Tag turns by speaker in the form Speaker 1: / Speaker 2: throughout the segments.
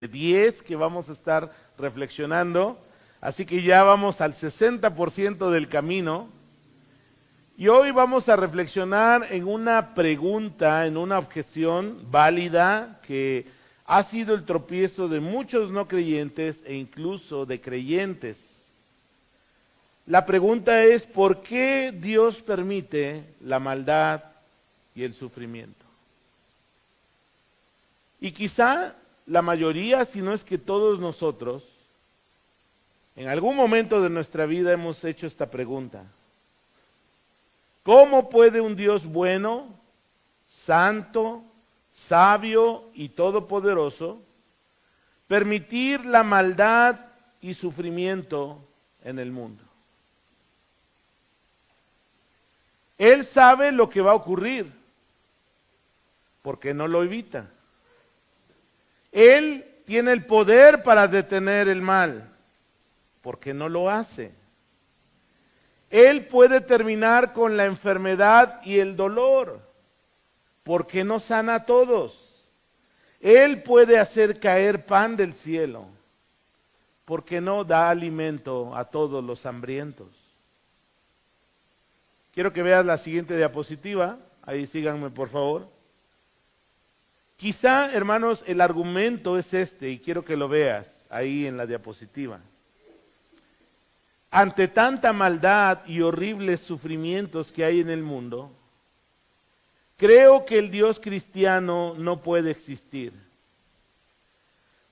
Speaker 1: 10 que vamos a estar reflexionando, así que ya vamos al 60% del camino. Y hoy vamos a reflexionar en una pregunta, en una objeción válida que ha sido el tropiezo de muchos no creyentes e incluso de creyentes. La pregunta es, ¿por qué Dios permite la maldad y el sufrimiento? Y quizá la mayoría, si no es que todos nosotros, en algún momento de nuestra vida hemos hecho esta pregunta. ¿Cómo puede un Dios bueno, santo, sabio y todopoderoso permitir la maldad y sufrimiento en el mundo? Él sabe lo que va a ocurrir, porque no lo evita. Él tiene el poder para detener el mal, porque no lo hace. Él puede terminar con la enfermedad y el dolor, porque no sana a todos. Él puede hacer caer pan del cielo, porque no da alimento a todos los hambrientos. Quiero que veas la siguiente diapositiva, ahí síganme por favor. Quizá, hermanos, el argumento es este, y quiero que lo veas ahí en la diapositiva. Ante tanta maldad y horribles sufrimientos que hay en el mundo, creo que el Dios cristiano no puede existir.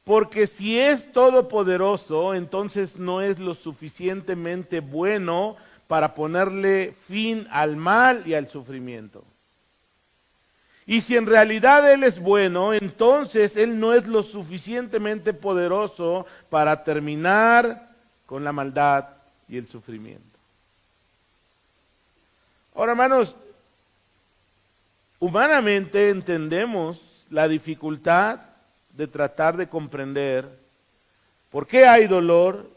Speaker 1: Porque si es todopoderoso, entonces no es lo suficientemente bueno para ponerle fin al mal y al sufrimiento. Y si en realidad Él es bueno, entonces Él no es lo suficientemente poderoso para terminar con la maldad y el sufrimiento. Ahora, hermanos, humanamente entendemos la dificultad de tratar de comprender por qué hay dolor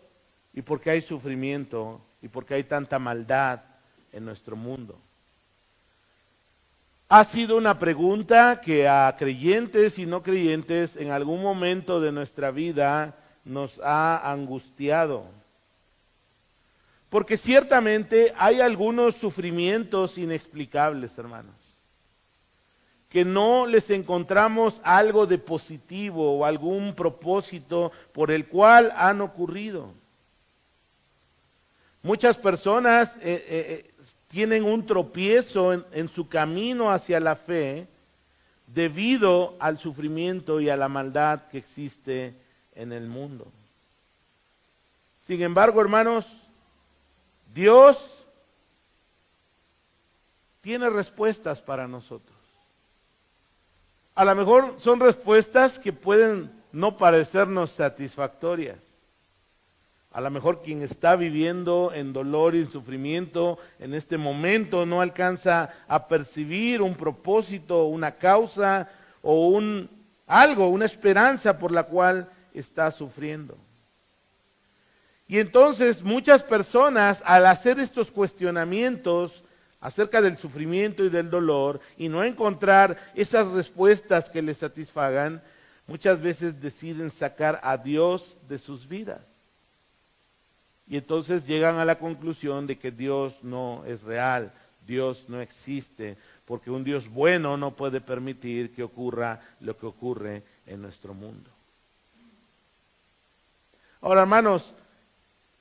Speaker 1: y por qué hay sufrimiento y por qué hay tanta maldad en nuestro mundo. Ha sido una pregunta que a creyentes y no creyentes en algún momento de nuestra vida nos ha angustiado. Porque ciertamente hay algunos sufrimientos inexplicables, hermanos, que no les encontramos algo de positivo o algún propósito por el cual han ocurrido. Muchas personas tienen un tropiezo en su camino hacia la fe debido al sufrimiento y a la maldad que existe en el mundo. Sin embargo, hermanos, Dios tiene respuestas para nosotros. A lo mejor son respuestas que pueden no parecernos satisfactorias. A lo mejor quien está viviendo en dolor y sufrimiento en este momento no alcanza a percibir un propósito, una causa o una esperanza por la cual está sufriendo. Y entonces muchas personas, al hacer estos cuestionamientos acerca del sufrimiento y del dolor y no encontrar esas respuestas que les satisfagan, muchas veces deciden sacar a Dios de sus vidas. Y entonces llegan a la conclusión de que Dios no es real, Dios no existe, porque un Dios bueno no puede permitir que ocurra lo que ocurre en nuestro mundo. Ahora, hermanos,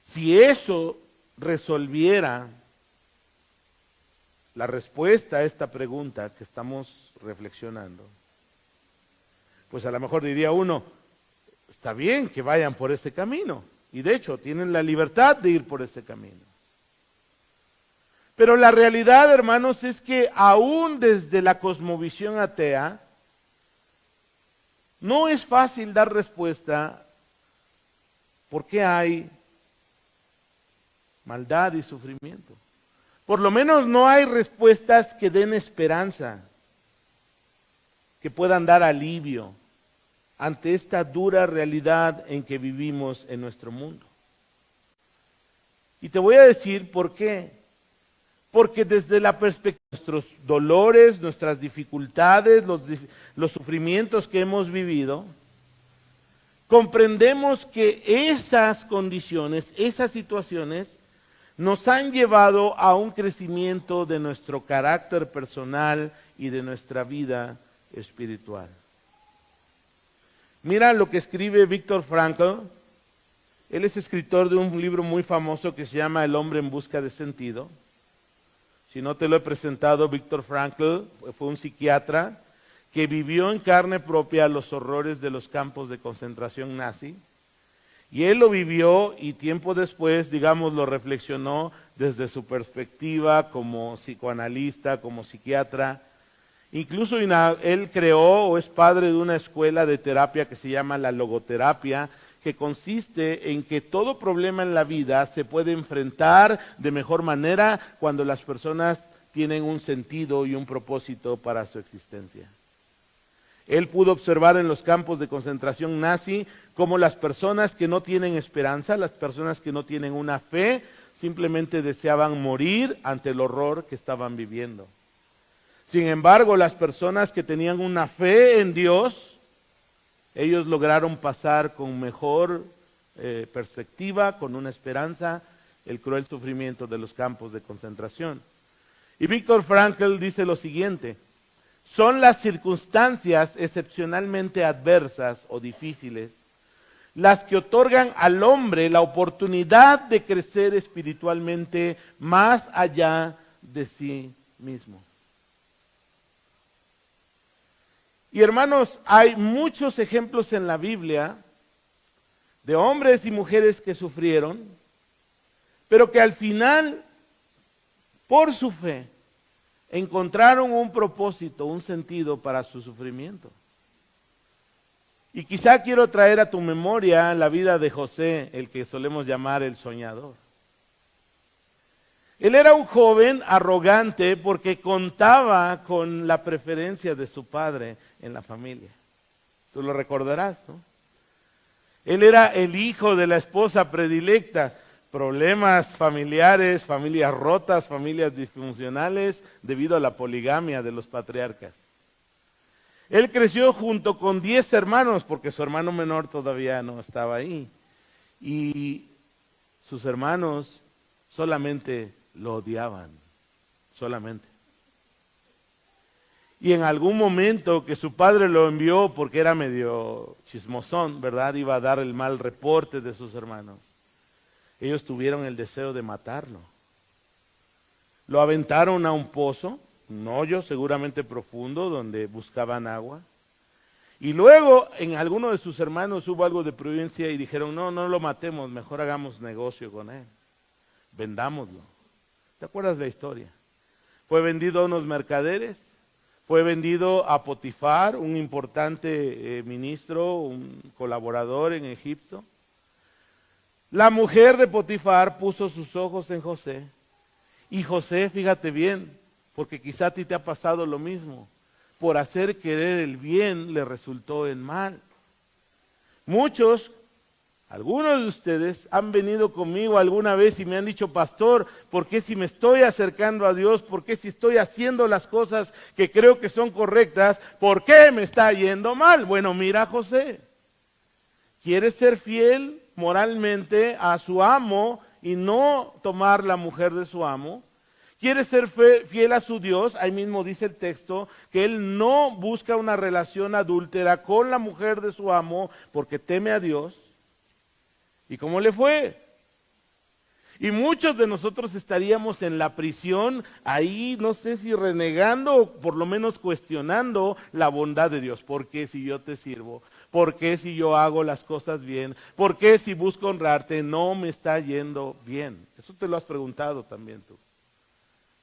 Speaker 1: si eso resolviera la respuesta a esta pregunta que estamos reflexionando, pues a lo mejor diría uno, está bien que vayan por ese camino. Y de hecho, tienen la libertad de ir por ese camino. Pero la realidad, hermanos, es que aún desde la cosmovisión atea, no es fácil dar respuesta por qué hay maldad y sufrimiento. Por lo menos no hay respuestas que den esperanza, que puedan dar alivio ante esta dura realidad en que vivimos en nuestro mundo. Y te voy a decir por qué. Porque desde la perspectiva de nuestros dolores, nuestras dificultades, los sufrimientos que hemos vivido, comprendemos que esas condiciones, esas situaciones, nos han llevado a un crecimiento de nuestro carácter personal y de nuestra vida espiritual. Mira lo que escribe Viktor Frankl. Él es escritor de un libro muy famoso que se llama El hombre en busca de sentido. Si no te lo he presentado, Viktor Frankl fue un psiquiatra que vivió en carne propia los horrores de los campos de concentración nazi. Y él lo vivió y tiempo después, digamos, lo reflexionó desde su perspectiva como psicoanalista, como psiquiatra. Incluso él creó o es padre de una escuela de terapia que se llama la logoterapia, que consiste en que todo problema en la vida se puede enfrentar de mejor manera cuando las personas tienen un sentido y un propósito para su existencia. Él pudo observar en los campos de concentración nazi cómo las personas que no tienen esperanza, las personas que no tienen una fe, simplemente deseaban morir ante el horror que estaban viviendo. Sin embargo, las personas que tenían una fe en Dios, ellos lograron pasar con mejor perspectiva, con una esperanza, el cruel sufrimiento de los campos de concentración. Y Viktor Frankl dice lo siguiente: son las circunstancias excepcionalmente adversas o difíciles las que otorgan al hombre la oportunidad de crecer espiritualmente más allá de sí mismo. Y hermanos, hay muchos ejemplos en la Biblia de hombres y mujeres que sufrieron, pero que al final, por su fe, encontraron un propósito, un sentido para su sufrimiento. Y quizá quiero traer a tu memoria la vida de José, el que solemos llamar el soñador. Él era un joven arrogante porque contaba con la preferencia de su padre en la familia. Tú lo recordarás, ¿no? Él era el hijo de la esposa predilecta. Problemas familiares, familias rotas, familias disfuncionales debido a la poligamia de los patriarcas. Él creció junto con 10 hermanos porque su hermano menor todavía no estaba ahí. Y sus hermanos solamente lo odiaban, solamente. Y en algún momento que su padre lo envió porque era medio chismosón, ¿verdad? Iba a dar el mal reporte de sus hermanos. Ellos tuvieron el deseo de matarlo. Lo aventaron a un pozo, un hoyo seguramente profundo, donde buscaban agua. Y luego en alguno de sus hermanos hubo algo de prudencia y dijeron, no lo matemos, mejor hagamos negocio con él. Vendámoslo. ¿Te acuerdas de la historia? Fue vendido a unos mercaderes, fue vendido a Potifar, un importante ministro, un colaborador en Egipto. La mujer de Potifar puso sus ojos en José. Y José, fíjate bien, porque quizá a ti te ha pasado lo mismo. Por hacer querer el bien le resultó en mal. Muchos, algunos de ustedes han venido conmigo alguna vez y me han dicho, pastor, ¿por qué si me estoy acercando a Dios? ¿Por qué si estoy haciendo las cosas que creo que son correctas? ¿Por qué me está yendo mal? Bueno, mira José, ¿quieres ser fiel moralmente a su amo y no tomar la mujer de su amo? ¿Quiere ser fiel a su Dios? Ahí mismo dice el texto que él no busca una relación adúltera con la mujer de su amo porque teme a Dios. ¿Y cómo le fue? Y muchos de nosotros estaríamos en la prisión, ahí no sé si renegando o por lo menos cuestionando la bondad de Dios. ¿Por qué si yo te sirvo? ¿Por qué si yo hago las cosas bien? ¿Por qué si busco honrarte no me está yendo bien? Eso te lo has preguntado también tú.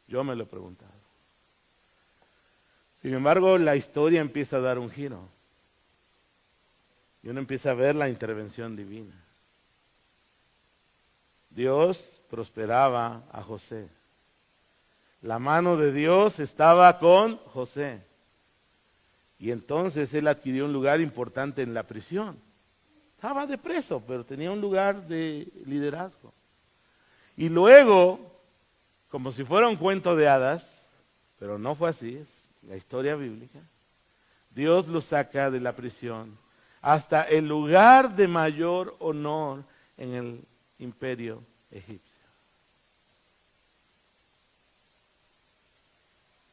Speaker 1: Yo me lo he preguntado. Sin embargo, la historia empieza a dar un giro. Y uno empieza a ver la intervención divina. Dios prosperaba a José. La mano de Dios estaba con José. Y entonces él adquirió un lugar importante en la prisión. Estaba de preso, pero tenía un lugar de liderazgo. Y luego, como si fuera un cuento de hadas, pero no fue así, es la historia bíblica, Dios lo saca de la prisión hasta el lugar de mayor honor en el imperio egipcio.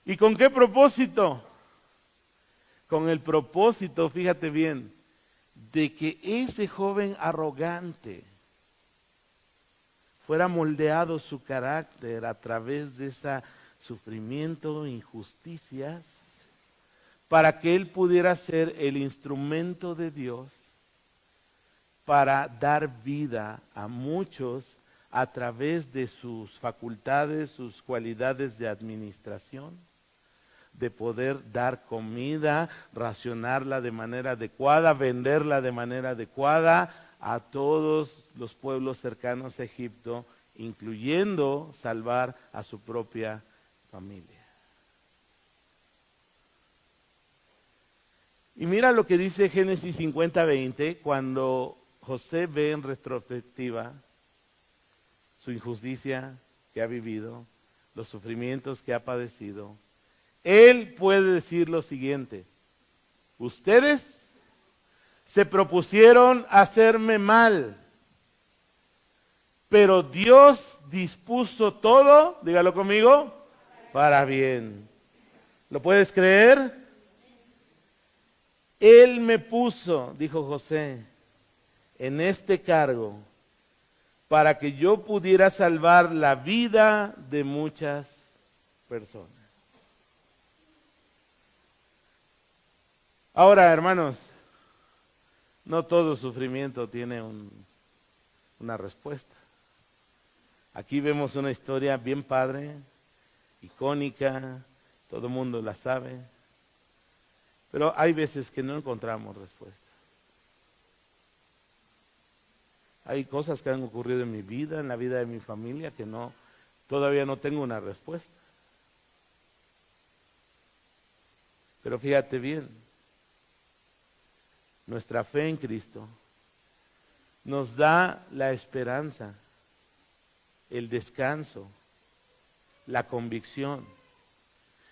Speaker 1: ¿Y con qué propósito? Con el propósito, fíjate bien, de que ese joven arrogante fuera moldeado su carácter a través de ese sufrimiento, injusticias, para que él pudiera ser el instrumento de Dios para dar vida a muchos a través de sus facultades, sus cualidades de administración, de poder dar comida, racionarla de manera adecuada, venderla de manera adecuada a todos los pueblos cercanos a Egipto, incluyendo salvar a su propia familia. Y mira lo que dice Génesis 50:20, cuando José ve en retrospectiva su injusticia que ha vivido, los sufrimientos que ha padecido. Él puede decir lo siguiente: ustedes se propusieron hacerme mal, pero Dios dispuso todo, dígalo conmigo, para bien. ¿Lo puedes creer? Él me puso, dijo José, en este cargo para que yo pudiera salvar la vida de muchas personas. Ahora, hermanos, no todo sufrimiento tiene una respuesta. Aquí vemos una historia bien padre, icónica, todo el mundo la sabe, pero hay veces que no encontramos respuesta. Hay cosas que han ocurrido en mi vida, en la vida de mi familia, que todavía no tengo una respuesta. Pero fíjate bien, nuestra fe en Cristo nos da la esperanza, el descanso, la convicción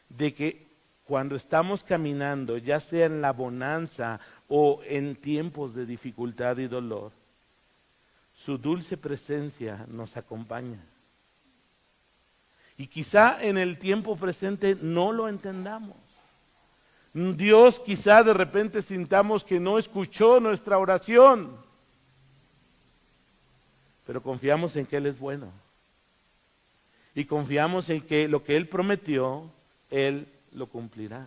Speaker 1: de que cuando estamos caminando, ya sea en la bonanza o en tiempos de dificultad y dolor, su dulce presencia nos acompaña. Y quizá en el tiempo presente no lo entendamos. Dios quizá de repente sintamos que no escuchó nuestra oración, pero confiamos en que Él es bueno. Y confiamos en que lo que Él prometió, Él lo cumplirá.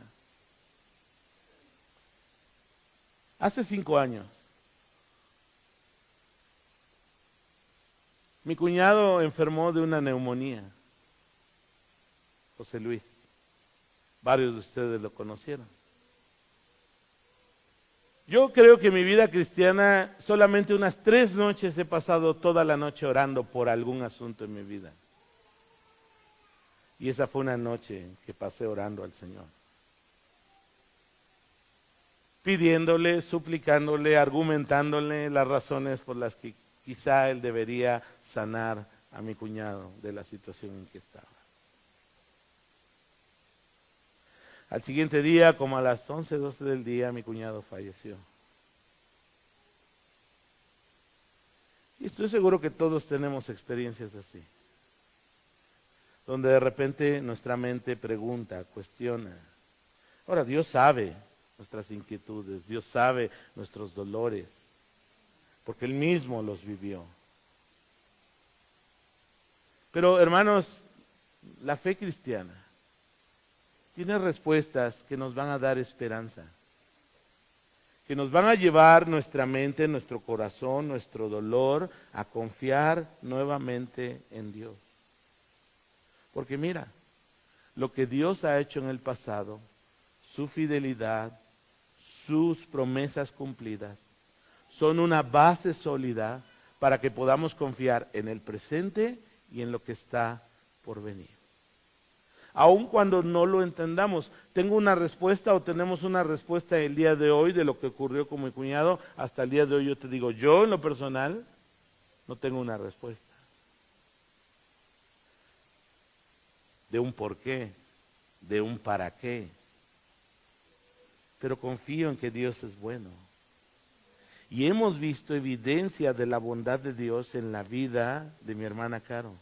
Speaker 1: Hace 5 años, mi cuñado enfermó de una neumonía, José Luis. Varios de ustedes lo conocieron. Yo creo que en mi vida cristiana solamente unas 3 noches he pasado toda la noche orando por algún asunto en mi vida. Y esa fue una noche que pasé orando al Señor. Pidiéndole, suplicándole, argumentándole las razones por las que quizá Él debería sanar a mi cuñado de la situación en que estaba. Al siguiente día, como a las 11, 12 del día, mi cuñado falleció. Y estoy seguro que todos tenemos experiencias así, donde de repente nuestra mente pregunta, cuestiona. Ahora, Dios sabe nuestras inquietudes, Dios sabe nuestros dolores, porque Él mismo los vivió. Pero, hermanos, la fe cristiana tiene respuestas que nos van a dar esperanza, que nos van a llevar nuestra mente, nuestro corazón, nuestro dolor a confiar nuevamente en Dios. Porque mira, lo que Dios ha hecho en el pasado, su fidelidad, sus promesas cumplidas, son una base sólida para que podamos confiar en el presente y en lo que está por venir. Aun cuando no lo entendamos, tengo una respuesta o tenemos una respuesta el día de hoy de lo que ocurrió con mi cuñado. Hasta el día de hoy yo te digo, yo en lo personal no tengo una respuesta de un por qué, de un para qué. Pero confío en que Dios es bueno. Y hemos visto evidencia de la bondad de Dios en la vida de mi hermana Caro.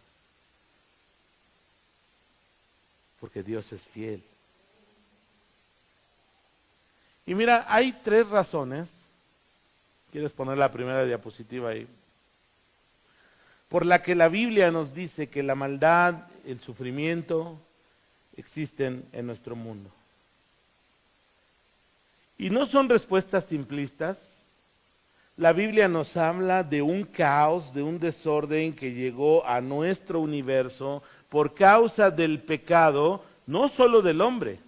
Speaker 1: Porque Dios es fiel. Y mira, hay 3 razones. ¿Quieres poner la primera diapositiva ahí? Por la que la Biblia nos dice que la maldad, el sufrimiento existen en nuestro mundo. Y no son respuestas simplistas. La Biblia nos habla de un caos, de un desorden que llegó a nuestro universo por causa del pecado, no solo del hombre.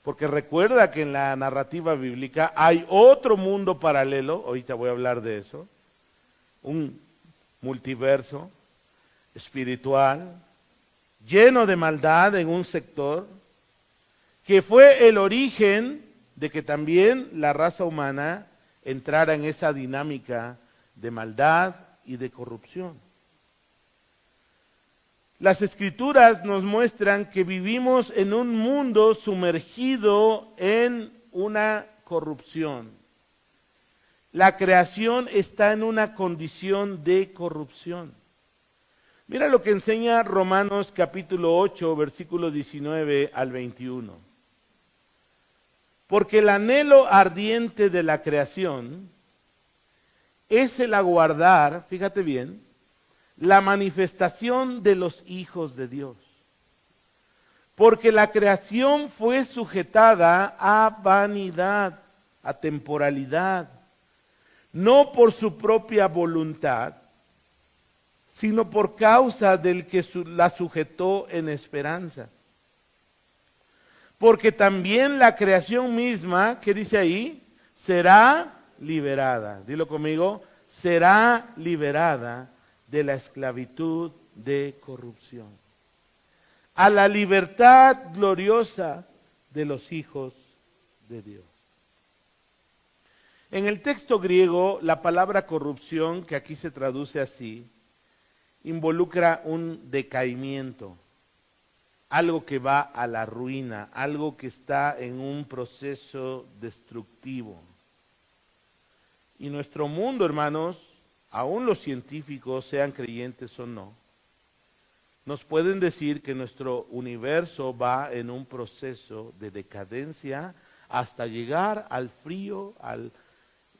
Speaker 1: Porque recuerda que en la narrativa bíblica hay otro mundo paralelo, ahorita voy a hablar de eso, un multiverso espiritual, lleno de maldad en un sector, que fue el origen de que también la raza humana entrara en esa dinámica de maldad y de corrupción. Las Escrituras nos muestran que vivimos en un mundo sumergido en una corrupción. La creación está en una condición de corrupción. Mira lo que enseña Romanos capítulo 8, versículo 19 al 21. Porque el anhelo ardiente de la creación es el aguardar, fíjate bien, la manifestación de los hijos de Dios. Porque la creación fue sujetada a vanidad, a temporalidad, no por su propia voluntad, sino por causa del que la sujetó en esperanza. Porque también la creación misma, ¿qué dice ahí? Será liberada. Dilo conmigo, será liberada de la esclavitud de corrupción a la libertad gloriosa de los hijos de Dios. En el texto griego, la palabra corrupción, que aquí se traduce así, involucra un decaimiento, algo que va a la ruina, algo que está en un proceso destructivo. Y nuestro mundo, hermanos, aún los científicos, sean creyentes o no, nos pueden decir que nuestro universo va en un proceso de decadencia hasta llegar al frío, a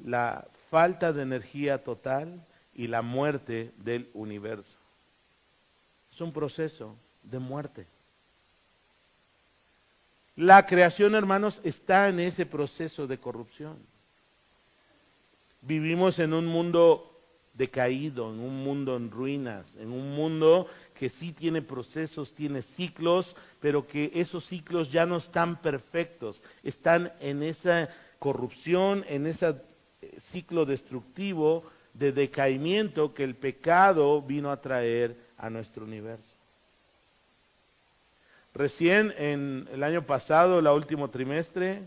Speaker 1: la falta de energía total y la muerte del universo. Es un proceso de muerte. La creación, hermanos, está en ese proceso de corrupción. Vivimos en un mundo decaído, en un mundo en ruinas, en un mundo que sí tiene procesos, tiene ciclos, pero que esos ciclos ya no están perfectos, están en esa corrupción, en ese ciclo destructivo de decaimiento que el pecado vino a traer a nuestro universo. Recién en el año pasado, el último trimestre,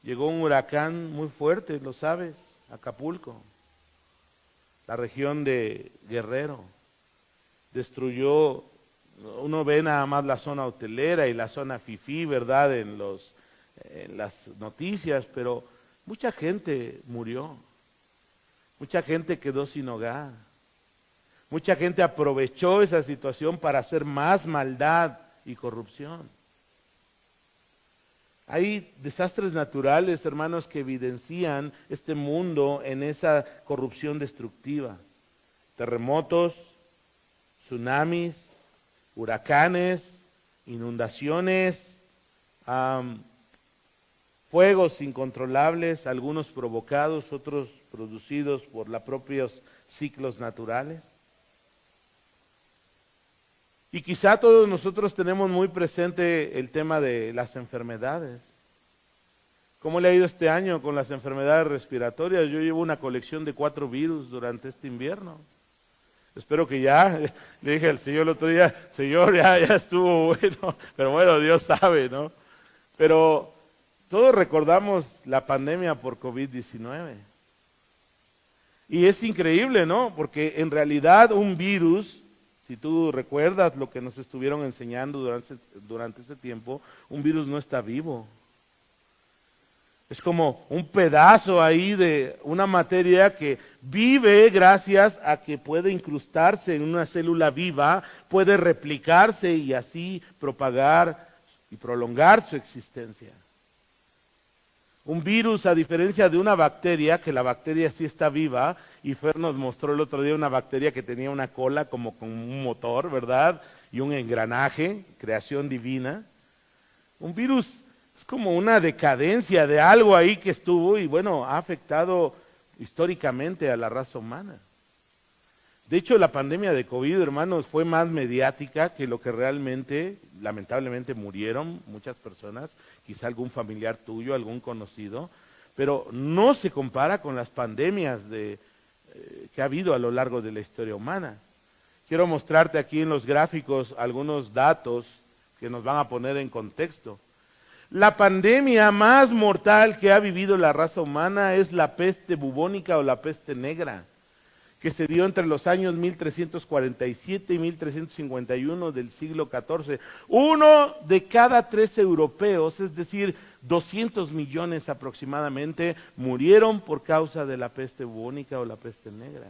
Speaker 1: llegó un huracán muy fuerte, lo sabes, Acapulco, la región de Guerrero. Destruyó, uno ve nada más la zona hotelera y la zona fifí, ¿verdad? En las noticias, pero mucha gente murió, mucha gente quedó sin hogar, mucha gente aprovechó esa situación para hacer más maldad y corrupción. Hay desastres naturales, hermanos, que evidencian este mundo en esa corrupción destructiva. Terremotos, tsunamis, huracanes, inundaciones, fuegos incontrolables, algunos provocados, otros producidos por los propios ciclos naturales. Y quizá todos nosotros tenemos muy presente el tema de las enfermedades. ¿Cómo le ha ido este año con las enfermedades respiratorias? Yo llevo una colección de 4 virus durante este invierno. Espero que ya, le dije al Señor el otro día, Señor, ya estuvo bueno, pero bueno, Dios sabe, ¿no? Pero todos recordamos la pandemia por COVID-19. Y es increíble, ¿no? Porque en realidad un virus, si tú recuerdas lo que nos estuvieron enseñando durante ese tiempo, un virus no está vivo. Es como un pedazo ahí de una materia que vive gracias a que puede incrustarse en una célula viva, puede replicarse y así propagar y prolongar su existencia. Un virus, a diferencia de una bacteria, que la bacteria sí está viva, y Fer nos mostró el otro día una bacteria que tenía una cola como con un motor, ¿verdad? Y un engranaje, creación divina. Un virus es como una decadencia de algo ahí que estuvo y bueno, ha afectado históricamente a la raza humana. De hecho, la pandemia de COVID, hermanos, fue más mediática que lo que realmente, lamentablemente, murieron muchas personas, quizá algún familiar tuyo, algún conocido, pero no se compara con las pandemias que ha habido a lo largo de la historia humana. Quiero mostrarte aquí en los gráficos algunos datos que nos van a poner en contexto. La pandemia más mortal que ha vivido la raza humana es la peste bubónica o la peste negra, que se dio entre los años 1347 y 1351 del siglo XIV. 1 de cada 3 europeos, es decir, 200 millones aproximadamente, murieron por causa de la peste bubónica o la peste negra.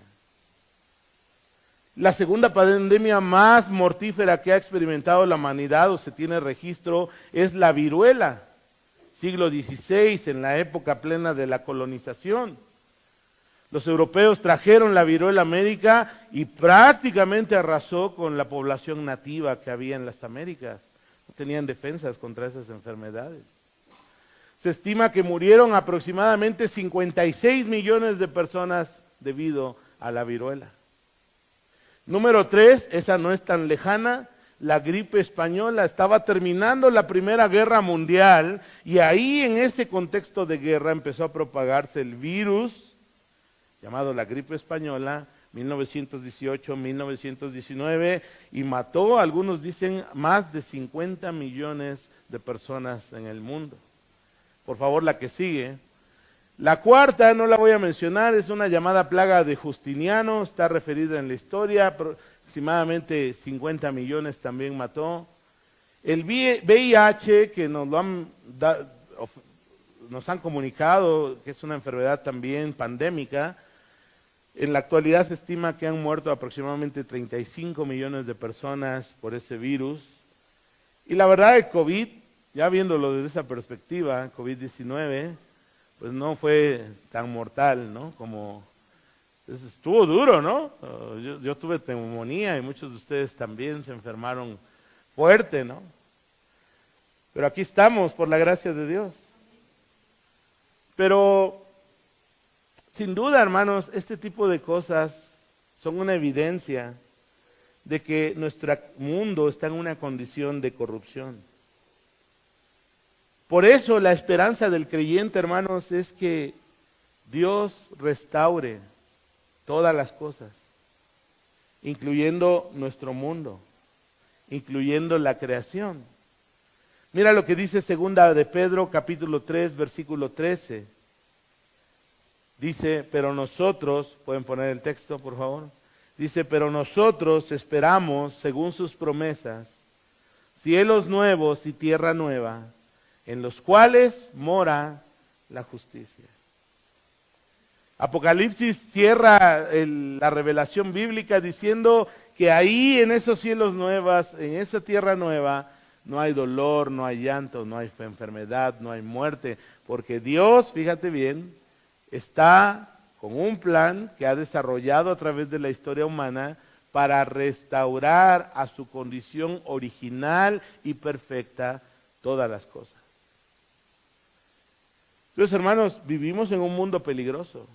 Speaker 1: La segunda pandemia más mortífera que ha experimentado la humanidad, o se tiene registro, es la viruela, siglo XVI, en la época plena de la colonización. Los europeos trajeron la viruela a América y prácticamente arrasó con la población nativa que había en las Américas. No tenían defensas contra esas enfermedades. Se estima que murieron aproximadamente 56 millones de personas debido a la viruela. Número 3, esa no es tan lejana, la gripe española. Estaba terminando la Primera Guerra Mundial y ahí en ese contexto de guerra empezó a propagarse el virus llamado la gripe española, 1918-1919, y mató, algunos dicen, más de 50 millones de personas en el mundo. Por favor, la que sigue. La cuarta, no la voy a mencionar, es una llamada plaga de Justiniano, está referida en la historia, aproximadamente 50 millones también mató. El VIH, que nos han comunicado que es una enfermedad también pandémica, en la actualidad se estima que han muerto aproximadamente 35 millones de personas por ese virus. Y la verdad, el COVID, ya viéndolo desde esa perspectiva, COVID-19, pues no fue tan mortal, ¿no? Como estuvo duro, ¿no? Yo tuve neumonía y muchos de ustedes también se enfermaron fuerte, ¿no? Pero aquí estamos por la gracia de Dios. Pero sin duda, hermanos, este tipo de cosas son una evidencia de que nuestro mundo está en una condición de corrupción. Por eso la esperanza del creyente, hermanos, es que Dios restaure todas las cosas, incluyendo nuestro mundo, incluyendo la creación. Mira lo que dice segunda de Pedro, capítulo 3, versículo 13. Dice, pero nosotros, pueden poner el texto, por favor. Dice, pero nosotros esperamos, según sus promesas, cielos nuevos y tierra nueva, en los cuales mora la justicia. Apocalipsis cierra la revelación bíblica diciendo que ahí en esos cielos nuevos, en esa tierra nueva, no hay dolor, no hay llanto, no hay enfermedad, no hay muerte, porque Dios, fíjate bien, está con un plan que ha desarrollado a través de la historia humana para restaurar a su condición original y perfecta todas las cosas. Entonces, hermanos, vivimos en un mundo peligroso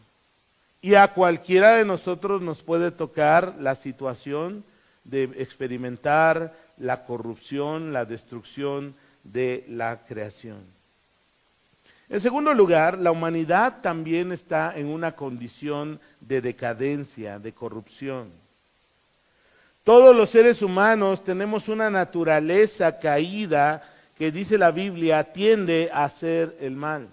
Speaker 1: y a cualquiera de nosotros nos puede tocar la situación de experimentar la corrupción, la destrucción de la creación. En segundo lugar, la humanidad también está en una condición de decadencia, de corrupción. Todos los seres humanos tenemos una naturaleza caída que, dice la Biblia, tiende a hacer el mal.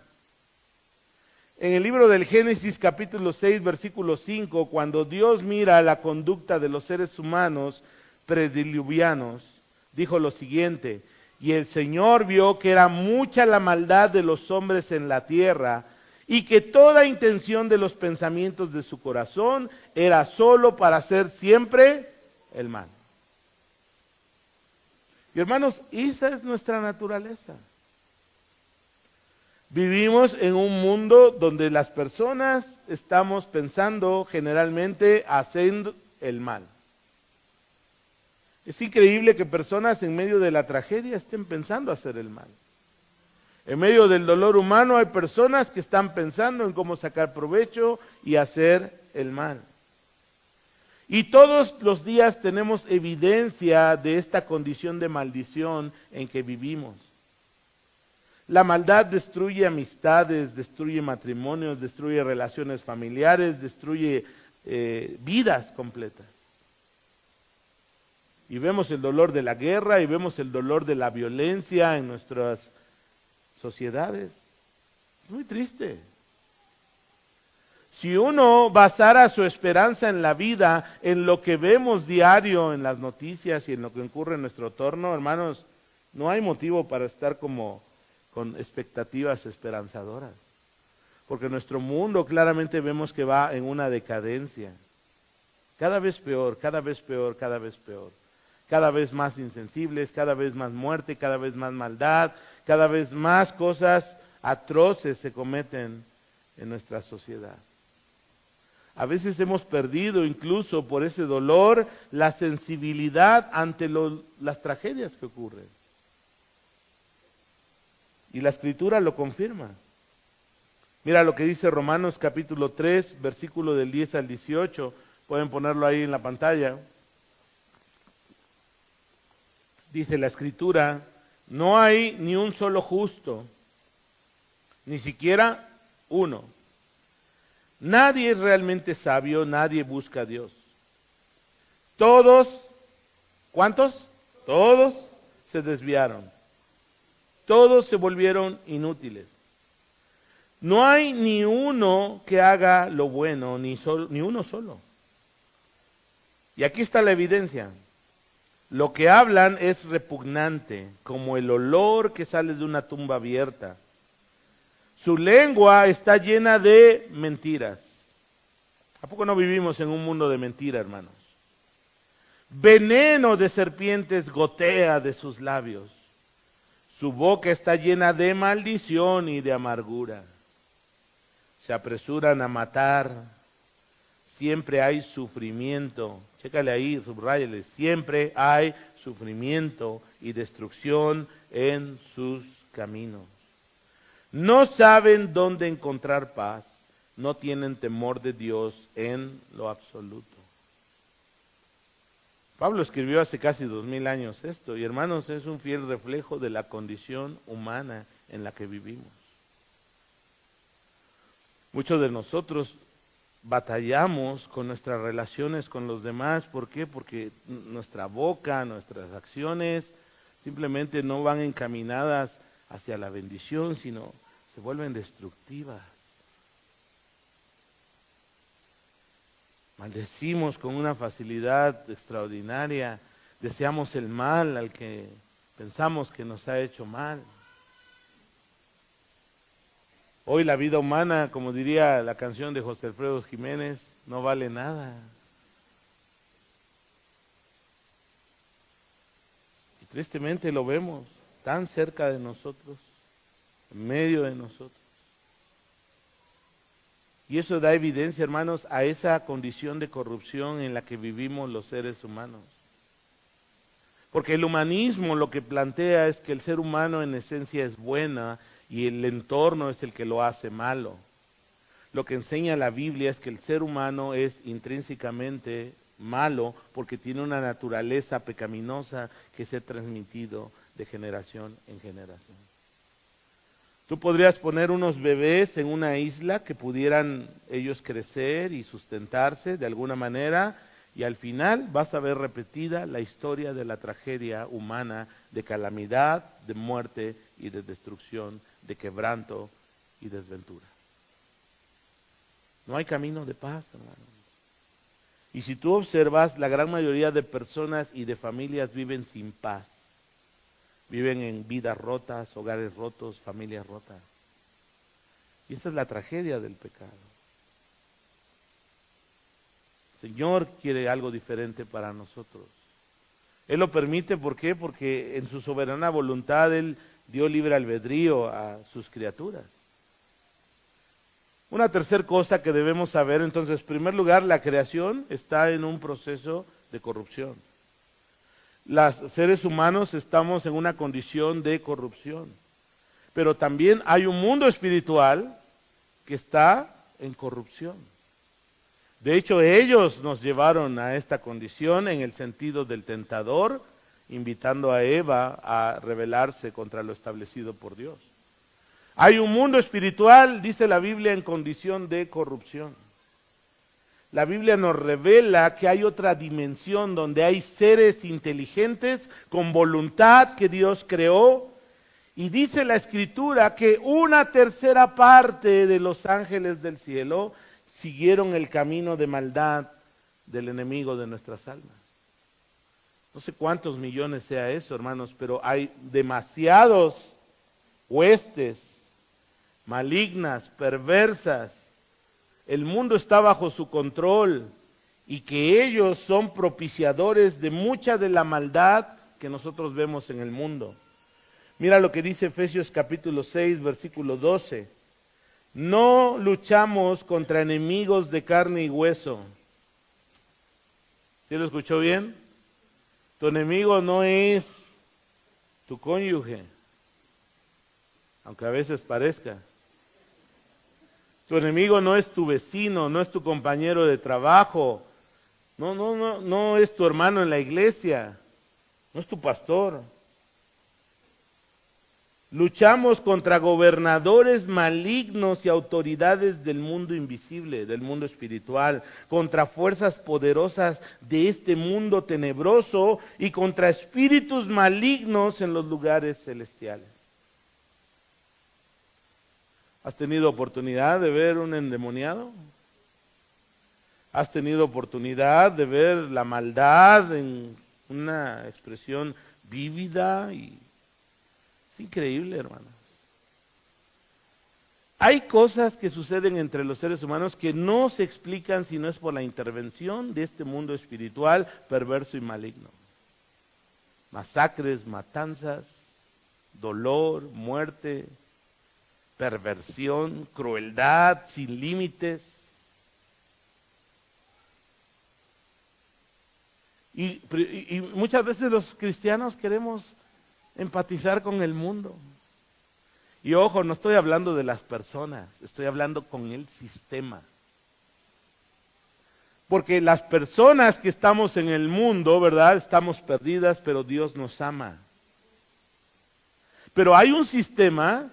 Speaker 1: En el libro del Génesis capítulo 6, versículo 5, cuando Dios mira la conducta de los seres humanos prediluvianos, dijo lo siguiente: Y el Señor vio que era mucha la maldad de los hombres en la tierra, y que toda intención de los pensamientos de su corazón era solo para hacer siempre el mal. Y hermanos, esa es nuestra naturaleza. Vivimos en un mundo donde las personas estamos pensando generalmente haciendo el mal. Es increíble que personas en medio de la tragedia estén pensando hacer el mal. En medio del dolor humano hay personas que están pensando en cómo sacar provecho y hacer el mal. Y todos los días tenemos evidencia de esta condición de maldición en que vivimos. La maldad destruye amistades, destruye matrimonios, destruye relaciones familiares, destruye vidas completas. Y vemos el dolor de la guerra y vemos el dolor de la violencia en nuestras sociedades. Es muy triste. Si uno basara su esperanza en la vida, en lo que vemos diario en las noticias y en lo que ocurre en nuestro entorno, hermanos, no hay motivo para estar con expectativas esperanzadoras. Porque nuestro mundo claramente vemos que va en una decadencia. Cada vez peor, cada vez peor, cada vez peor. Cada vez más insensibles, cada vez más muerte, cada vez más maldad, cada vez más cosas atroces se cometen en nuestra sociedad. A veces hemos perdido incluso por ese dolor la sensibilidad ante las tragedias que ocurren. Y la Escritura lo confirma. Mira lo que dice Romanos capítulo 3, versículo del 10 al 18. Pueden ponerlo ahí en la pantalla. Dice la Escritura, no hay ni un solo justo, ni siquiera uno. Nadie es realmente sabio, nadie busca a Dios. Todos, ¿cuántos? Todos se desviaron. Todos se volvieron inútiles. No hay ni uno que haga lo bueno, ni uno solo. Y aquí está la evidencia. Lo que hablan es repugnante, como el olor que sale de una tumba abierta. Su lengua está llena de mentiras. ¿A poco no vivimos en un mundo de mentira, hermanos? Veneno de serpientes gotea de sus labios. Su boca está llena de maldición y de amargura. Se apresuran a matar. Siempre hay sufrimiento. Chécale ahí, subráyale. Siempre hay sufrimiento y destrucción en sus caminos. No saben dónde encontrar paz. No tienen temor de Dios en lo absoluto. Pablo escribió hace casi 2000 años esto, y hermanos, es un fiel reflejo de la condición humana en la que vivimos. Muchos de nosotros batallamos con nuestras relaciones con los demás. ¿Por qué? Porque nuestra boca, nuestras acciones simplemente no van encaminadas hacia la bendición, sino se vuelven destructivas. Maldecimos con una facilidad extraordinaria, deseamos el mal al que pensamos que nos ha hecho mal. Hoy la vida humana, como diría la canción de José Alfredo Jiménez, no vale nada. Y tristemente lo vemos tan cerca de nosotros, en medio de nosotros. Y eso da evidencia, hermanos, a esa condición de corrupción en la que vivimos los seres humanos. Porque el humanismo lo que plantea es que el ser humano en esencia es buena y el entorno es el que lo hace malo. Lo que enseña la Biblia es que el ser humano es intrínsecamente malo porque tiene una naturaleza pecaminosa que se ha transmitido de generación en generación. Tú podrías poner unos bebés en una isla que pudieran ellos crecer y sustentarse de alguna manera, y al final vas a ver repetida la historia de la tragedia humana, de calamidad, de muerte y de destrucción, de quebranto y desventura. No hay camino de paz, hermanos. Y si tú observas, la gran mayoría de personas y de familias viven sin paz. Viven en vidas rotas, hogares rotos, familias rotas. Y esa es la tragedia del pecado. El Señor quiere algo diferente para nosotros. Él lo permite, ¿por qué? Porque en su soberana voluntad Él dio libre albedrío a sus criaturas. Una tercera cosa que debemos saber, entonces, en primer lugar, la creación está en un proceso de corrupción. Los seres humanos estamos en una condición de corrupción, pero también hay un mundo espiritual que está en corrupción. De hecho, ellos nos llevaron a esta condición en el sentido del tentador, invitando a Eva a rebelarse contra lo establecido por Dios. Hay un mundo espiritual, dice la Biblia, en condición de corrupción. La Biblia nos revela que hay otra dimensión donde hay seres inteligentes con voluntad que Dios creó. Y dice la Escritura que una tercera parte de los ángeles del cielo siguieron el camino de maldad del enemigo de nuestras almas. No sé cuántos millones sea eso, hermanos, pero hay demasiados huestes malignas, perversas. El mundo está bajo su control y que ellos son propiciadores de mucha de la maldad que nosotros vemos en el mundo. Mira lo que dice Efesios capítulo 6, versículo 12. No luchamos contra enemigos de carne y hueso. ¿Sí lo escuchó bien? Tu enemigo no es tu cónyuge, aunque a veces parezca. Tu enemigo no es tu vecino, no es tu compañero de trabajo, no es tu hermano en la iglesia, no es tu pastor. Luchamos contra gobernadores malignos y autoridades del mundo invisible, del mundo espiritual, contra fuerzas poderosas de este mundo tenebroso y contra espíritus malignos en los lugares celestiales. ¿Has tenido oportunidad de ver un endemoniado? ¿Has tenido oportunidad de ver la maldad en una expresión vívida? Es increíble, hermanos. Hay cosas que suceden entre los seres humanos que no se explican si no es por la intervención de este mundo espiritual perverso y maligno. Masacres, matanzas, dolor, muerte, perversión, crueldad sin límites. Y muchas veces los cristianos queremos empatizar con el mundo. Y ojo, no estoy hablando de las personas, estoy hablando con el sistema. Porque las personas que estamos en el mundo, ¿verdad? Estamos perdidas, pero Dios nos ama. Pero hay un sistema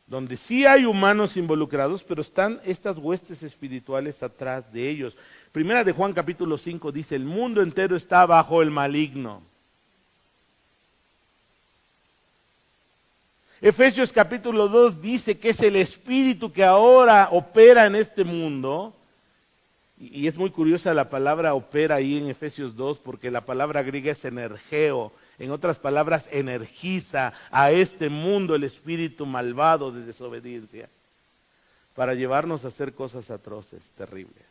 Speaker 1: donde sí hay humanos involucrados, pero están estas huestes espirituales atrás de ellos. Primera de Juan capítulo 5 dice, el mundo entero está bajo el maligno. Efesios capítulo 2 dice que es el espíritu que ahora opera en este mundo. Y es muy curiosa la palabra opera ahí en Efesios 2 porque la palabra griega es energeo. En otras palabras, energiza a este mundo el espíritu malvado de desobediencia para llevarnos a hacer cosas atroces, terribles.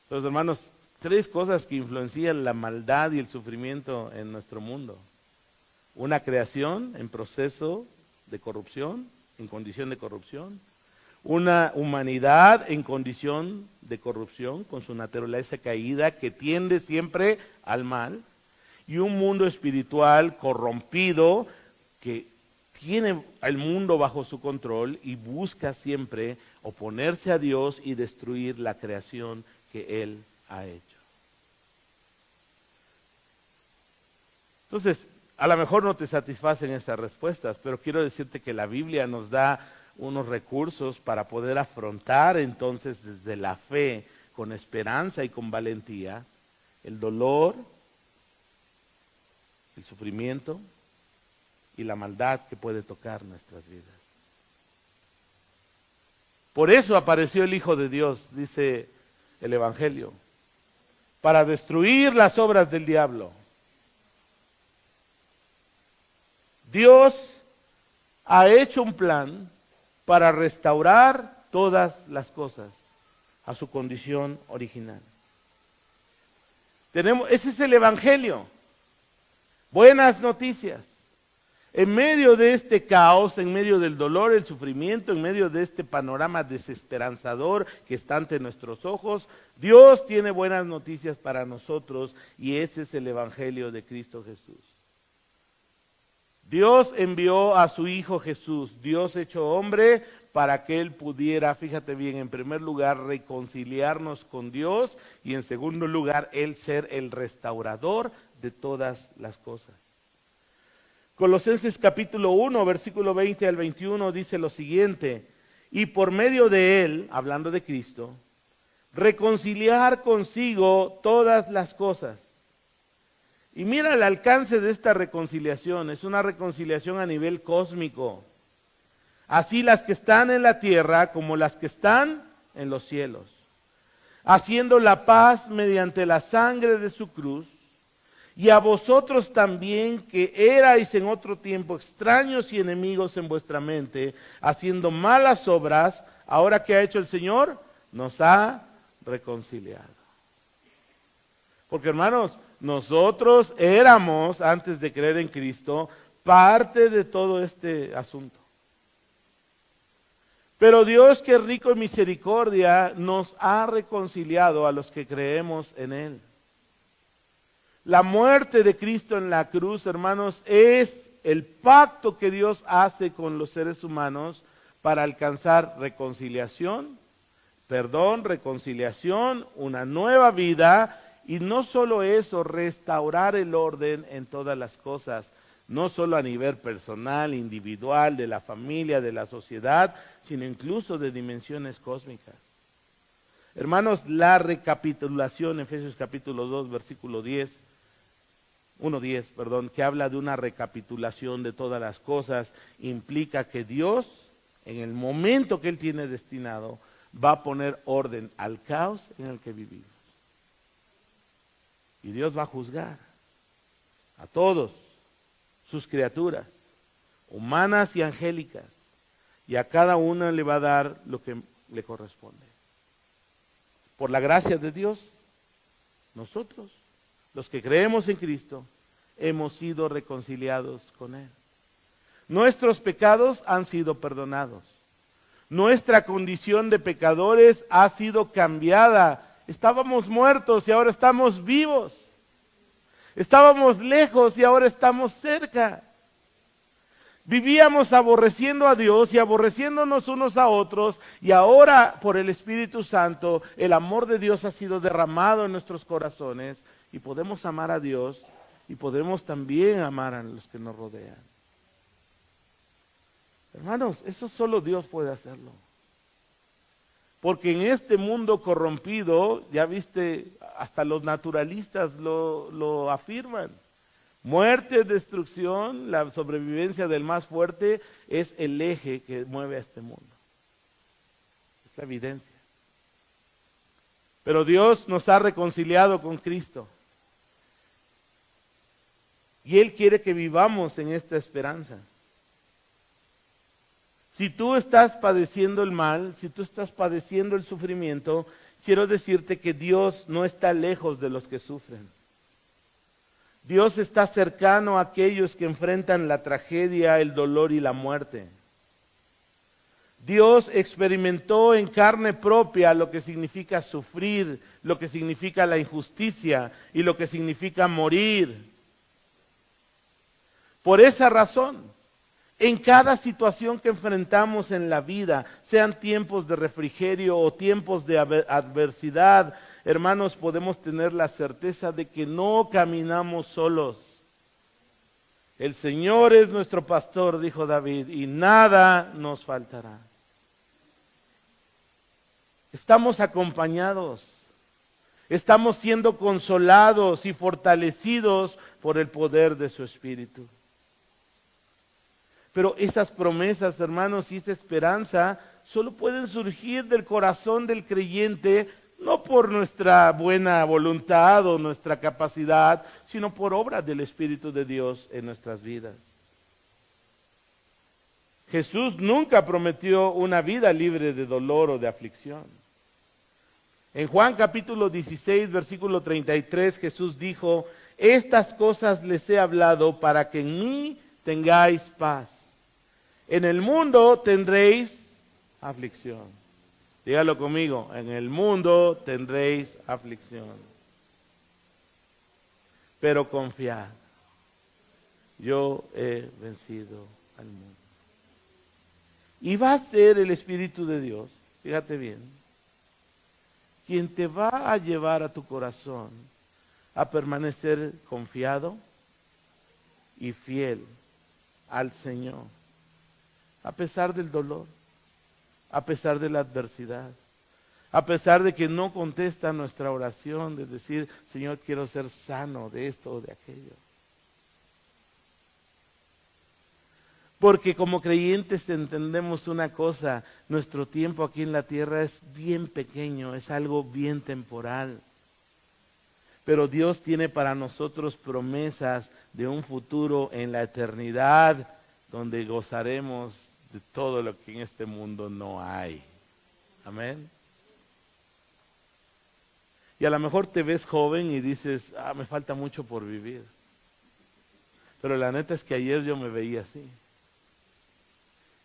Speaker 1: Entonces, hermanos, 3 cosas que influencian la maldad y el sufrimiento en nuestro mundo. Una creación en proceso de corrupción, en condición de corrupción. Una humanidad en condición de corrupción, con su naturaleza caída, que tiende siempre al mal. Y un mundo espiritual corrompido, que tiene al mundo bajo su control y busca siempre oponerse a Dios y destruir la creación que Él ha hecho. Entonces, a lo mejor no te satisfacen esas respuestas, pero quiero decirte que la Biblia nos da unos recursos para poder afrontar entonces desde la fe, con esperanza y con valentía, el dolor, el sufrimiento y la maldad que puede tocar nuestras vidas. Por eso apareció el Hijo de Dios, dice el Evangelio, para destruir las obras del diablo. Dios ha hecho un plan para restaurar todas las cosas a su condición original. Ese es el Evangelio. Buenas noticias. En medio de este caos, en medio del dolor, el sufrimiento, en medio de este panorama desesperanzador que está ante nuestros ojos, Dios tiene buenas noticias para nosotros y ese es el Evangelio de Cristo Jesús. Dios envió a su Hijo Jesús, Dios hecho hombre, para que Él pudiera, fíjate bien, en primer lugar, reconciliarnos con Dios y en segundo lugar, Él ser el restaurador de todas las cosas. Colosenses capítulo 1, versículo 20 al 21 dice lo siguiente: y por medio de Él, hablando de Cristo, reconciliar consigo todas las cosas. Y mira el alcance de esta reconciliación, es una reconciliación a nivel cósmico. Así las que están en la tierra como las que están en los cielos, haciendo la paz mediante la sangre de su cruz. Y a vosotros también, que erais en otro tiempo extraños y enemigos en vuestra mente, haciendo malas obras, ahora que ha hecho el Señor, nos ha reconciliado. Porque hermanos, nosotros éramos, antes de creer en Cristo, parte de todo este asunto. Pero Dios, que es rico en misericordia, nos ha reconciliado a los que creemos en Él. La muerte de Cristo en la cruz, hermanos, es el pacto que Dios hace con los seres humanos para alcanzar reconciliación, perdón, reconciliación, una nueva vida, y no solo eso, restaurar el orden en todas las cosas, no solo a nivel personal, individual, de la familia, de la sociedad, sino incluso de dimensiones cósmicas. Hermanos, la recapitulación, Efesios capítulo 2, versículo 1:10, que habla de una recapitulación de todas las cosas, implica que Dios, en el momento que Él tiene destinado, va a poner orden al caos en el que vivimos. Y Dios va a juzgar a todos sus criaturas, humanas y angélicas, y a cada una le va a dar lo que le corresponde. Por la gracia de Dios, nosotros, los que creemos en Cristo, hemos sido reconciliados con Él. Nuestros pecados han sido perdonados. Nuestra condición de pecadores ha sido cambiada. Estábamos muertos y ahora estamos vivos. Estábamos lejos y ahora estamos cerca. Vivíamos aborreciendo a Dios y aborreciéndonos unos a otros, y ahora por el Espíritu Santo el amor de Dios ha sido derramado en nuestros corazones y podemos amar a Dios y podemos también amar a los que nos rodean. Hermanos, eso solo Dios puede hacerlo. Porque en este mundo corrompido, ya viste, hasta los naturalistas lo afirman. Muerte, destrucción, la sobrevivencia del más fuerte es el eje que mueve a este mundo. Es la evidencia. Pero Dios nos ha reconciliado con Cristo. Y Él quiere que vivamos en esta esperanza. Si tú estás padeciendo el mal, si tú estás padeciendo el sufrimiento, quiero decirte que Dios no está lejos de los que sufren. Dios está cercano a aquellos que enfrentan la tragedia, el dolor y la muerte. Dios experimentó en carne propia lo que significa sufrir, lo que significa la injusticia y lo que significa morir. Por esa razón, en cada situación que enfrentamos en la vida, sean tiempos de refrigerio o tiempos de adversidad, hermanos, podemos tener la certeza de que no caminamos solos. El Señor es nuestro pastor, dijo David, y nada nos faltará. Estamos acompañados, estamos siendo consolados y fortalecidos por el poder de su Espíritu. Pero esas promesas, hermanos, y esa esperanza solo pueden surgir del corazón del creyente, no por nuestra buena voluntad o nuestra capacidad, sino por obra del Espíritu de Dios en nuestras vidas. Jesús nunca prometió una vida libre de dolor o de aflicción. En Juan capítulo 16, versículo 33, Jesús dijo: estas cosas les he hablado para que en mí tengáis paz. En el mundo tendréis aflicción. Dígalo conmigo, en el mundo tendréis aflicción. Pero confiad, yo he vencido al mundo. Y va a ser el Espíritu de Dios, fíjate bien, quien te va a llevar a tu corazón a permanecer confiado y fiel al Señor, a pesar del dolor, a pesar de la adversidad, a pesar de que no contesta nuestra oración de decir: Señor, quiero ser sano de esto o de aquello. Porque como creyentes entendemos una cosa: nuestro tiempo aquí en la tierra es bien pequeño, es algo bien temporal. Pero Dios tiene para nosotros promesas de un futuro en la eternidad, donde gozaremos de todo lo que en este mundo no hay. Amén. Y a lo mejor te ves joven y dices: me falta mucho por vivir. Pero la neta es que ayer yo me veía así.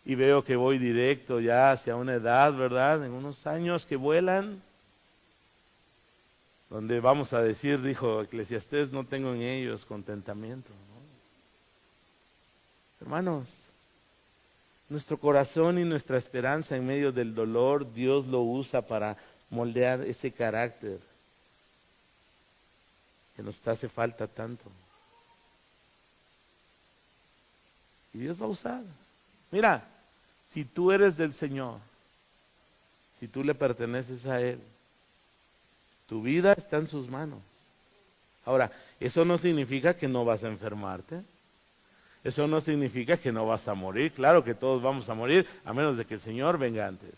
Speaker 1: Y veo que voy directo ya hacia una edad, ¿verdad? En unos años que vuelan, donde vamos a decir, dijo Eclesiastés, no tengo en ellos contentamiento, ¿no? Hermanos, nuestro corazón y nuestra esperanza en medio del dolor, Dios lo usa para moldear ese carácter que nos hace falta tanto. Y Dios va a usar. Mira, si tú eres del Señor, si tú le perteneces a Él, tu vida está en sus manos. Ahora, eso no significa que no vas a enfermarte. Eso no significa que no vas a morir. Claro que todos vamos a morir, a menos de que el Señor venga antes.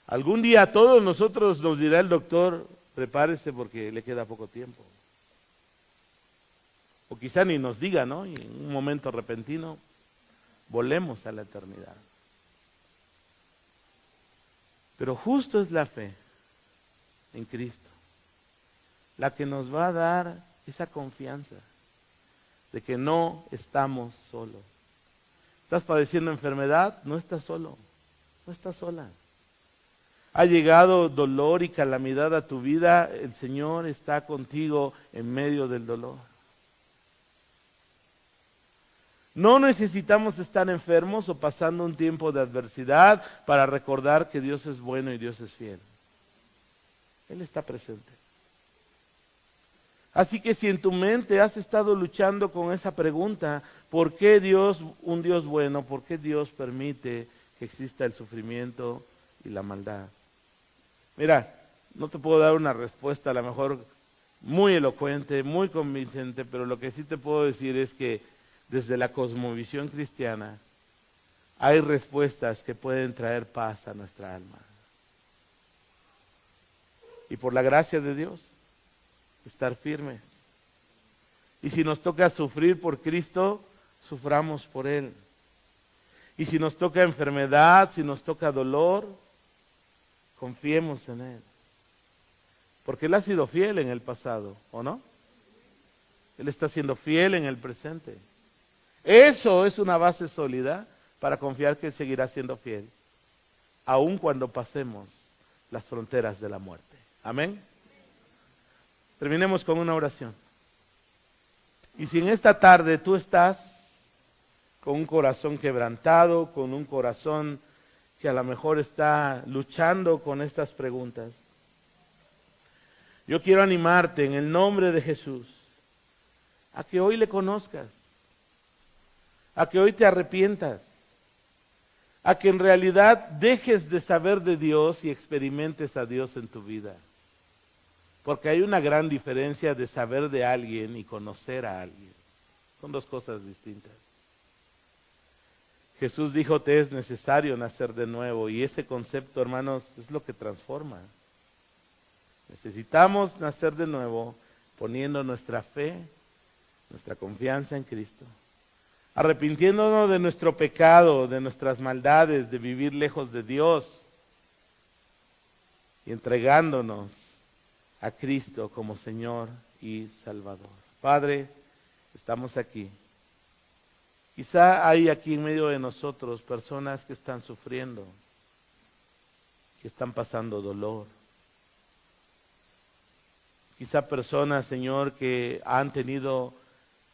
Speaker 1: Algún día a todos nosotros nos dirá el doctor: prepárese porque le queda poco tiempo. O quizá ni nos diga, ¿no? Y en un momento repentino volemos a la eternidad. Pero justo es la fe en Cristo la que nos va a dar esa confianza de que no estamos solos. ¿Estás padeciendo enfermedad? No estás solo, no estás sola. Ha llegado dolor y calamidad a tu vida, el Señor está contigo en medio del dolor. No necesitamos estar enfermos o pasando un tiempo de adversidad para recordar que Dios es bueno y Dios es fiel. Él está presente. Así que si en tu mente has estado luchando con esa pregunta: ¿por qué Dios, un Dios bueno, por qué Dios permite que exista el sufrimiento y la maldad? Mira, no te puedo dar una respuesta a lo mejor muy elocuente, muy convincente, pero lo que sí te puedo decir es que desde la cosmovisión cristiana hay respuestas que pueden traer paz a nuestra alma. Y por la gracia de Dios, estar firmes. Y si nos toca sufrir por Cristo, suframos por Él. Y si nos toca enfermedad, si nos toca dolor, confiemos en Él. Porque Él ha sido fiel en el pasado, ¿o no? Él está siendo fiel en el presente. Eso es una base sólida para confiar que Él seguirá siendo fiel, aun cuando pasemos las fronteras de la muerte. Amén. Terminemos con una oración. Y si en esta tarde tú estás con un corazón quebrantado, con un corazón que a lo mejor está luchando con estas preguntas, yo quiero animarte en el nombre de Jesús a que hoy le conozcas, a que hoy te arrepientas, a que en realidad dejes de saber de Dios y experimentes a Dios en tu vida. Porque hay una gran diferencia de saber de alguien y conocer a alguien. Son dos cosas distintas. Jesús dijo: te es necesario nacer de nuevo, y ese concepto, hermanos, es lo que transforma. Necesitamos nacer de nuevo poniendo nuestra fe, nuestra confianza en Cristo. arrepintiéndonos de nuestro pecado, de nuestras maldades, de vivir lejos de Dios y entregándonos a Cristo como Señor y Salvador. Padre, estamos aquí. Quizá hay aquí en medio de nosotros personas que están sufriendo, que están pasando dolor. Quizá personas, Señor, que han tenido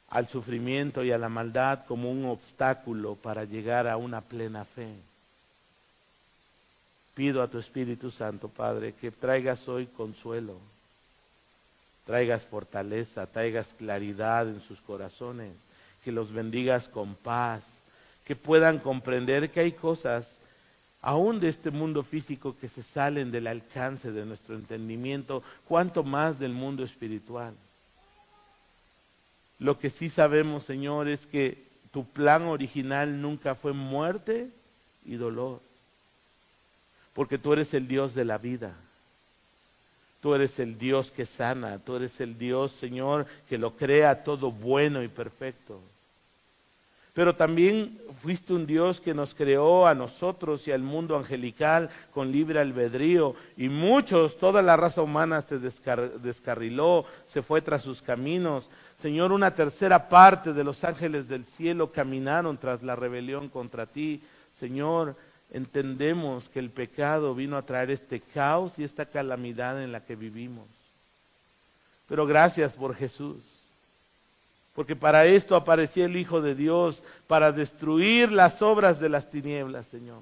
Speaker 1: al sufrimiento y a la maldad como un obstáculo para llegar a una plena fe. Pido a tu Espíritu Santo, Padre, que traigas hoy consuelo, traigas fortaleza, traigas claridad en sus corazones, que los bendigas con paz, que puedan comprender que hay cosas aún de este mundo físico que se salen del alcance de nuestro entendimiento, cuanto más del mundo espiritual. Lo que sí sabemos, Señor, es que tu plan original nunca fue muerte y dolor, porque tú eres el Dios de la vida. Tú eres el Dios que sana, tú eres el Dios, Señor, que lo crea todo bueno y perfecto. Pero también fuiste un Dios que nos creó a nosotros y al mundo angelical con libre albedrío. Y muchos, toda la raza humana se descarriló, se fue tras sus caminos. Señor, una tercera parte de los ángeles del cielo caminaron tras la rebelión contra ti. Señor, entendemos que el pecado vino a traer este caos y esta calamidad en la que vivimos. Pero gracias por Jesús. Porque para esto apareció el Hijo de Dios, para destruir las obras de las tinieblas, Señor.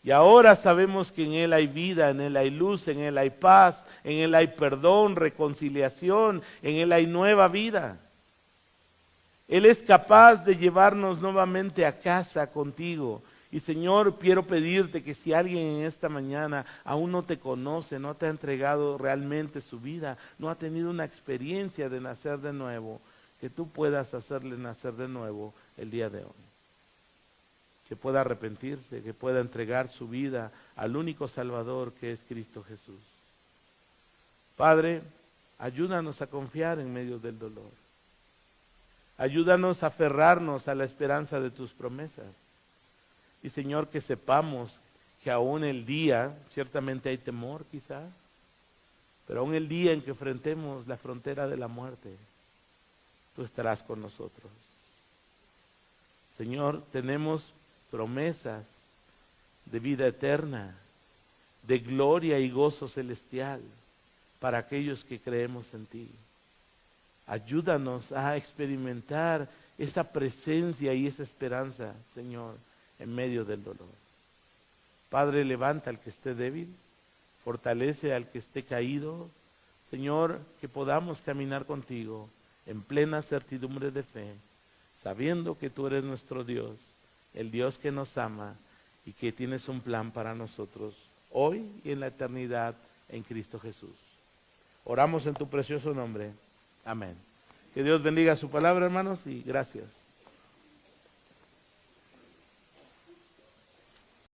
Speaker 1: Y ahora sabemos que en Él hay vida, en Él hay luz, en Él hay paz, en Él hay perdón, reconciliación, en Él hay nueva vida. Él es capaz de llevarnos nuevamente a casa contigo. Y Señor, quiero pedirte que si alguien en esta mañana aún no te conoce, no te ha entregado realmente su vida, no ha tenido una experiencia de nacer de nuevo, que tú puedas hacerle nacer de nuevo el día de hoy. Que pueda arrepentirse, que pueda entregar su vida al único Salvador que es Cristo Jesús. Padre, ayúdanos a confiar en medio del dolor. Ayúdanos a aferrarnos a la esperanza de tus promesas. Y Señor, que sepamos que aún el día, ciertamente hay temor quizá, pero aún el día en que enfrentemos la frontera de la muerte, tú estarás con nosotros. Señor, tenemos promesas de vida eterna, de gloria y gozo celestial para aquellos que creemos en ti. Ayúdanos a experimentar esa presencia y esa esperanza, Señor, en medio del dolor. Padre, levanta al que esté débil, fortalece al que esté caído. Señor, que podamos caminar contigo en plena certidumbre de fe, sabiendo que tú eres nuestro Dios, el Dios que nos ama y que tienes un plan para nosotros hoy y en la eternidad en Cristo Jesús. Oramos en tu precioso nombre. Amén. Que Dios bendiga su palabra, hermanos, y gracias.